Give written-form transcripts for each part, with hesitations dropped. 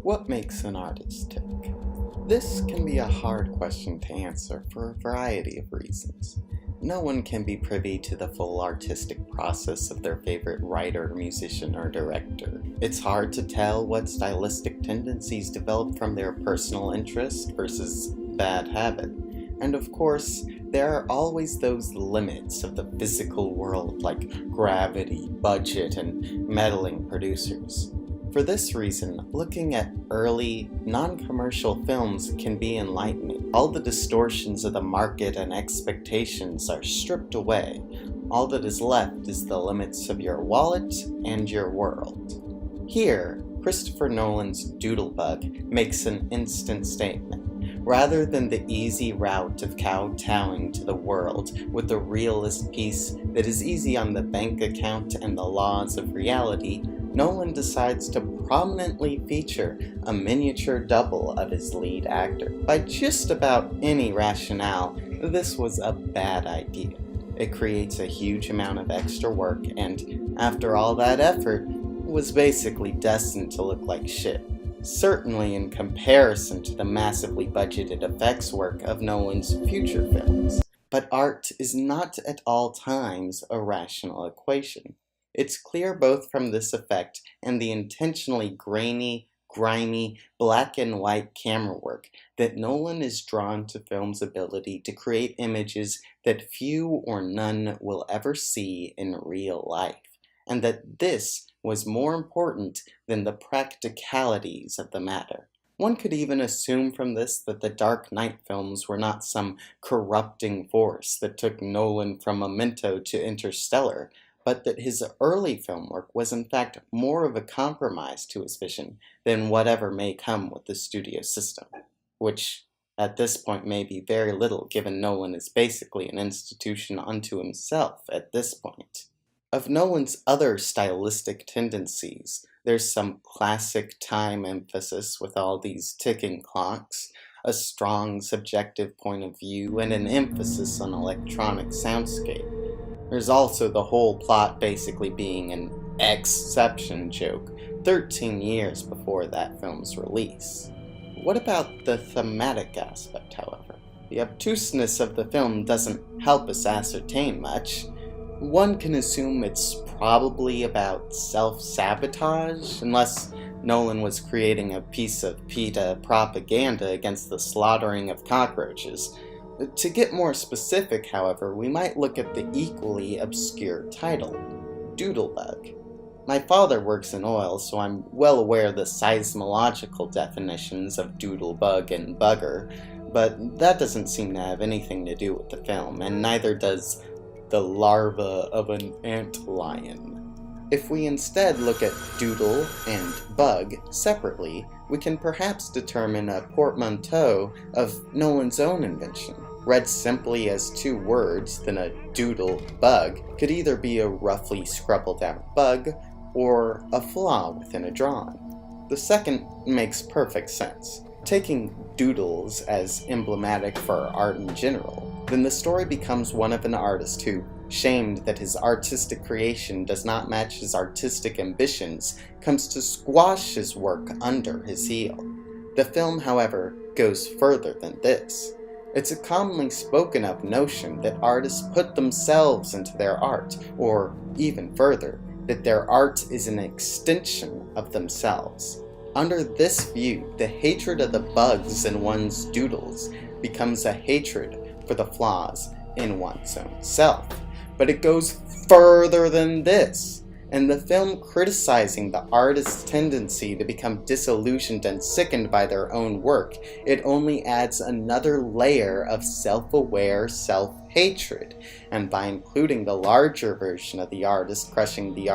What makes an artist tick? This can be a hard question to answer for a variety of reasons. No one can be privy to the full artistic process of their favorite writer, musician, or director. It's hard to tell what stylistic tendencies develop from their personal interest versus bad habit. And of course, there are always those limits of the physical world like gravity, budget, and meddling producers. For this reason, looking at early, non-commercial films can be enlightening. All the distortions of the market and expectations are stripped away. All that is left is the limits of your wallet and your world. Here, Christopher Nolan's Doodlebug makes an instant statement. Rather than the easy route of kowtowing to the world with a realist piece that is easy on the bank account and the laws of reality, Nolan decides to prominently feature a miniature double of his lead actor. By just about any rationale, this was a bad idea. It creates a huge amount of extra work and, after all that effort, was basically destined to look like shit. Certainly in comparison to the massively budgeted effects work of Nolan's future films. But art is not at all times a rational equation. It's clear both from this effect and the intentionally grainy, grimy, black and white camera work that Nolan is drawn to film's ability to create images that few or none will ever see in real life, and that this was more important than the practicalities of the matter. One could even assume from this that the Dark Knight films were not some corrupting force that took Nolan from Memento to Interstellar, but that his early film work was in fact more of a compromise to his vision than whatever may come with the studio system, which at this point may be very little given Nolan is basically an institution unto himself at this point. Of Nolan's other stylistic tendencies, there's some classic time emphasis with all these ticking clocks, a strong subjective point of view, and an emphasis on electronic soundscape. There's also the whole plot basically being an exception joke 13 years before that film's release. What about the thematic aspect, however? The obtuseness of the film doesn't help us ascertain much. One can assume it's probably about self-sabotage, unless Nolan was creating a piece of PETA propaganda against the slaughtering of cockroaches. To get more specific, however, we might look at the equally obscure title, Doodlebug. My father works in oil, so I'm well aware of the seismological definitions of doodlebug and bugger, but that doesn't seem to have anything to do with the film, and neither does the larva of an antlion. If we instead look at doodle and bug separately, we can perhaps determine a portmanteau of Nolan's own invention. Read simply as two words, then a doodle bug could either be a roughly scrabbled out bug or a flaw within a drawing. The second makes perfect sense. Taking doodles as emblematic for art in general, then the story becomes one of an artist who, shamed that his artistic creation does not match his artistic ambitions, comes to squash his work under his heel. The film, however, goes further than this. It's a commonly spoken of notion that artists put themselves into their art, or even further, that their art is an extension of themselves. Under this view, the hatred of the bugs in one's doodles becomes a hatred for the flaws in one's own self. But it goes further than this. In the film criticizing the artist's tendency to become disillusioned and sickened by their own work, it only adds another layer of self-aware self-hatred. And by including the larger version of the artist crushing the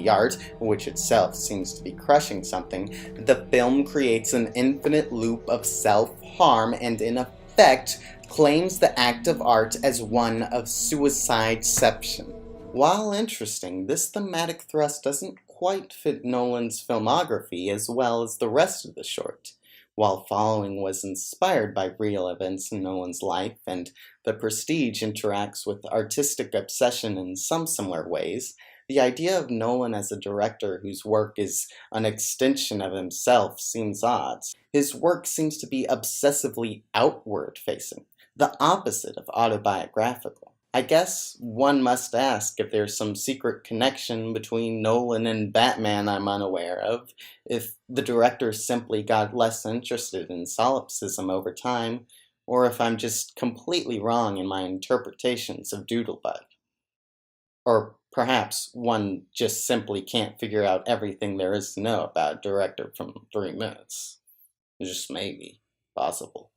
art, which itself seems to be crushing something, the film creates an infinite loop of self-harm and in effect claims the act of art as one of suicideception. While interesting, this thematic thrust doesn't quite fit Nolan's filmography as well as the rest of the short. While Following was inspired by real events in Nolan's life, and The Prestige interacts with artistic obsession in some similar ways, The idea of Nolan as a director whose work is an extension of himself seems odd. His work seems to be obsessively outward facing, the opposite of autobiographical. I guess one must ask if there's some secret connection between Nolan and Batman I'm unaware of, if the director simply got less interested in solipsism over time, or if I'm just completely wrong in my interpretations of Doodlebug. Or perhaps one just simply can't figure out everything there is to know about a director from 3 minutes. Just maybe possible.